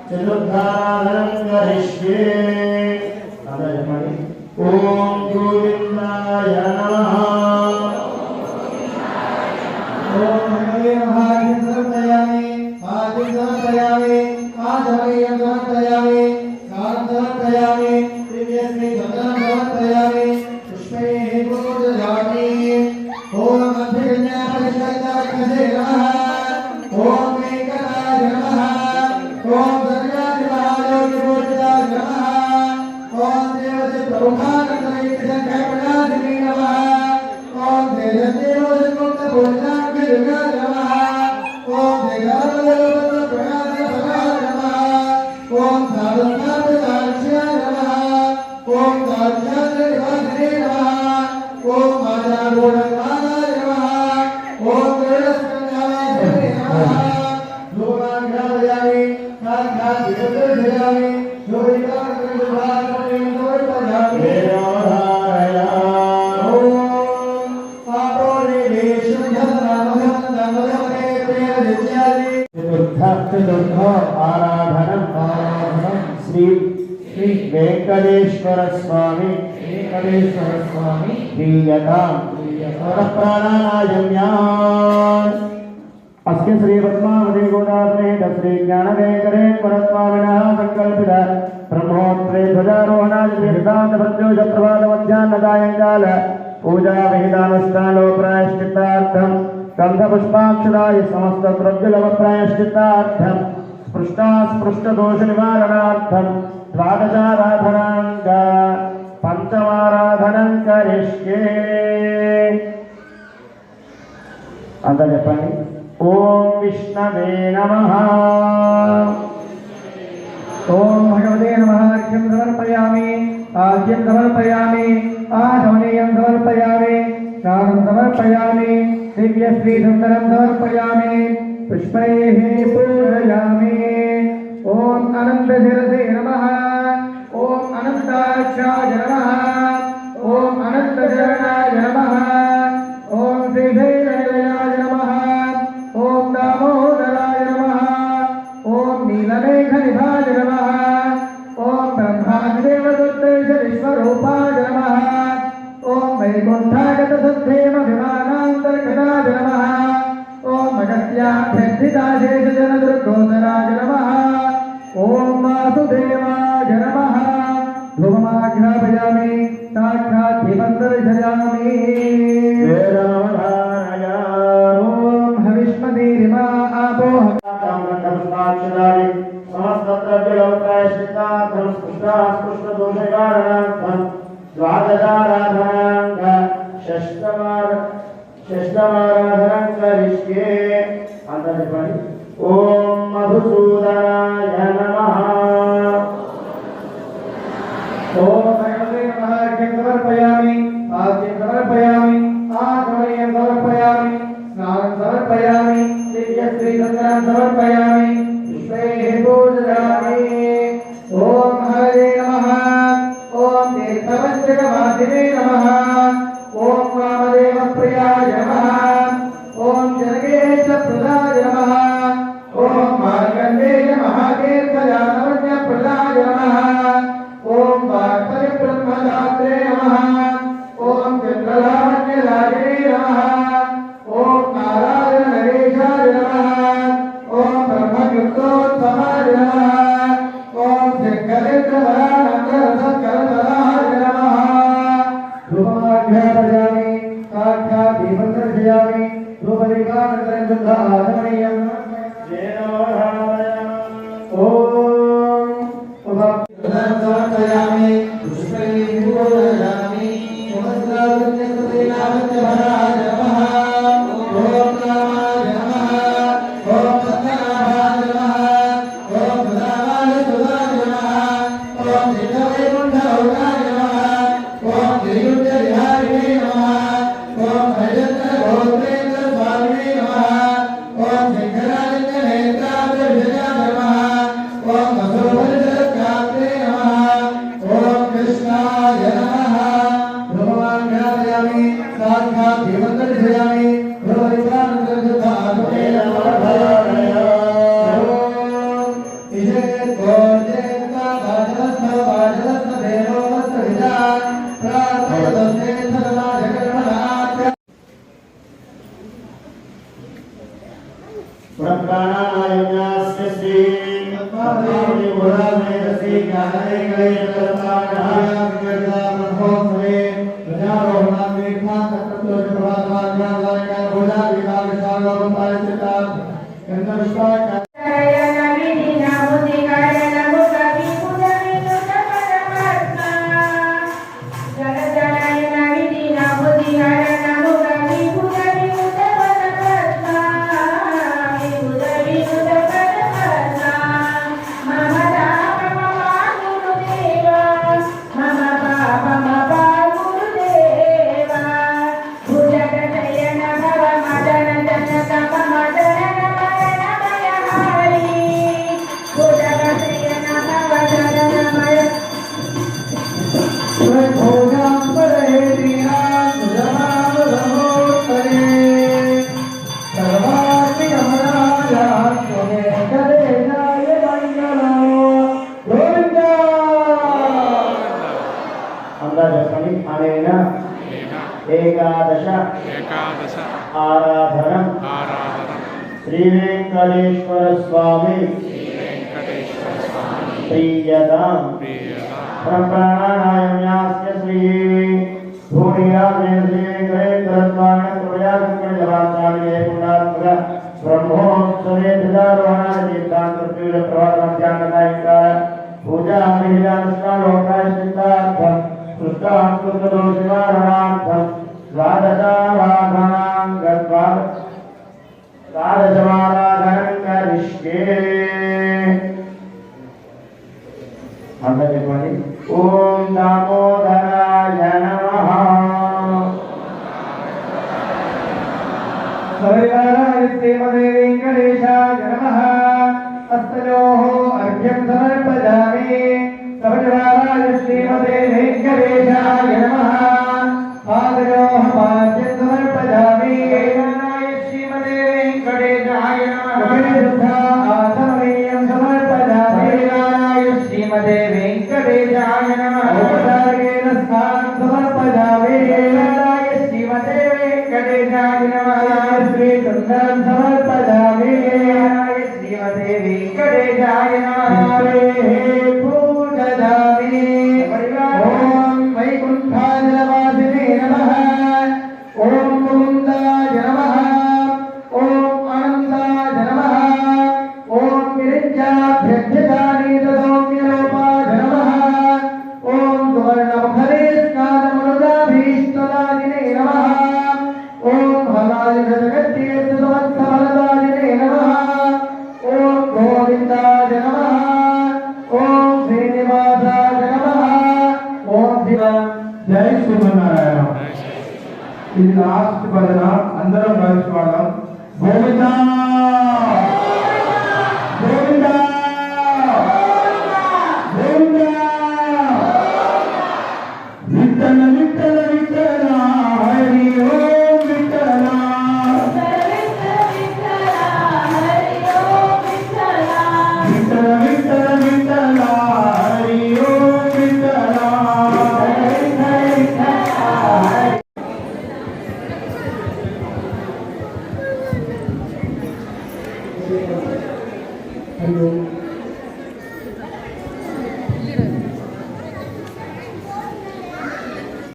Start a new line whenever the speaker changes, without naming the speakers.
चतुर्धारणं करिष्ये। ओम गोविंदाय नमः। ओम भगवते महादेव समर्पयामि, आदित्य समर्पयामि, आधमयं समर्पयामि, सारं समर्पयामि, दिव्यश्री चंदनं समर्पयामि, पुष्पैः पूजयामि। ओम अभिज्ञा परिषदाकसे नमः। ओम वेंकटाय नमः। ओम सर्वाधिराज पूजिताय नमः। ओम देवते प्रमुखानंदयितंकैकनादिने नमः। ओम देवदेवोन्मुक्त पूजनाय नमः। ओम देवालयवत प्रणादभगाय नमः। ओम साधुनाथाय नमः। ओम दाक्षायनिवासिने नमः। ओम मातागुणगाय नमः। ओम गरुडस्कंधाय नमः। धूमाघ्रापयामि, साक्षाद्विदर्शयामि, जोडिकाग्रगुहारमेण समर्पयामि। ओम पापोनिवेशं धर्ममहं चतुर्थ आराधनम श्री वेंकटेश्वर स्वामी प्रियतां प्राणानायम्यान् अस्य श्री पद्मावती गोदावरी श्री ज्ञान वेंकटेश्वर स्वामिनः संकल्पित ब्रह्मोत्रे ध्वजारोहणादि सिद्धांत प्रत्योष प्रभात मध्याह्न सायंकाल पूजा विहितानुष्ठानो प्रायश्चित्तार्थं गंध पुष्पाक्षराय समस्त द्रव्यलव प्रायश्चित्तार्थं स्पृष्ट दोष निवारणार्थं द्वादशाराधनांग पंचमाराधनं करिष्ये। अंत చెప్పండి। ओम विष्णवे नमः।
ओम भगवते नमः। अर्घ्यं समर्पयामि, आद्यं समर्पयामि, आधमनीयं समर्पयामि, स्नानं समर्पयामि, दिव्यश्री सुन्दरं समर्पयामि, पुष्पैः पूजयामि। ओम अनन्तशिरसे नमः। ओम अनन्ताक्षाय नमः। ओम अनन्तचरणाय नमः। ओम श्रीशैलनिलयाय नमः। ओम दामोदराय नमः। ओम नीलमेघनिभाय नमः। ओम ब्रह्मादिदेवदत्तेश विश्वरूपाय नमः। ओम वैकुण्ठागतसद्धेम विमानान्तर्गताय नमः। ओम अगस्त्याभ्यर्थिताशेषजनदुर्गोदराय नमः। ओम वासुदेवाय नमः। धूममाघ्रापयामि, साक्षात् दीपं दर्शयामि। ओम हविष्मदीरिमा आपो
द्वादशाराधनांग षष्ठमाराधनं करिष्ये। अंत చెప్పండి। ओम मधुसूदनाय नमः।
ओम भगवते नमः। अर्घ्यं समर्पयामि, आद्यं समर्पयामि, आधमनीयं समर्पयामि, स्नानं समर्पयामि, दिव्यश्री चंदनं समर्पयामि, पुष्पैः पूजयामि। ओम हरे नमः। ओम तीर्थवज्रवासिने नमः। ओम वामदेवप्रियाय नमः। ओम जनकेशप्रदाय नमः। ओम मार्कण्डेय महातीर्थयानवज्ञप्रदाय नमः। ओम वाक्परिब्रह्मदात्रे नमः। ओम चन्द्रलावण्यराजने नमः। ओम नारायण नरेशाय नमः। ओम
प्राणायामस्य श्री तत्त्वादि गुणावेदसे ज्ञाने कले एकादश आराधनम श्री वेंकटेश्वर स्वामी प्रियदाम प्राणायामस्य श्री ब्रह्मोत्सवे पूजा द्वादशमाराधनं करिष्ये अंदर చెప్పండి ఓం దామోదరాయ నమః
సవివరాయ శ్రీమదే వెంకటేశాయ నమః అస్తయోః అర్ఘ్యం సమర్పయామి సవివరాయ శ్రీమదే వెంకటేశాయ నమః పాదయోః పాద్యం సమర్పయామి శ్రీమదే వెంకటేశాయ నమః ఆచమనీయం సమర్పయామి श्रीमते वेंकटेशाय नमः ओदारेण स्नानं समर्पयामि श्रीमते वेंकटेशाय नमः श्री सुंदरं समर्पयामि श्रीमते वेंकटेशाय नमः पूजयामि ओम वैकुंठाचलवासिने नमः ओम मुकुन्दाय नमः ओम आनन्दाय नमः ओम गिरिजाभ्यर्थ्यदानि जय श्रीमन्नारायण ఇది లాస్ట్ భజన అందరం కలిసి పాడదాం గోవిందా గోవిందా గోవిందా విఠల విఠల విఠల హరి ఓం విఠల విఠల విఠల విఠల హరి ఓం విఠల Hello.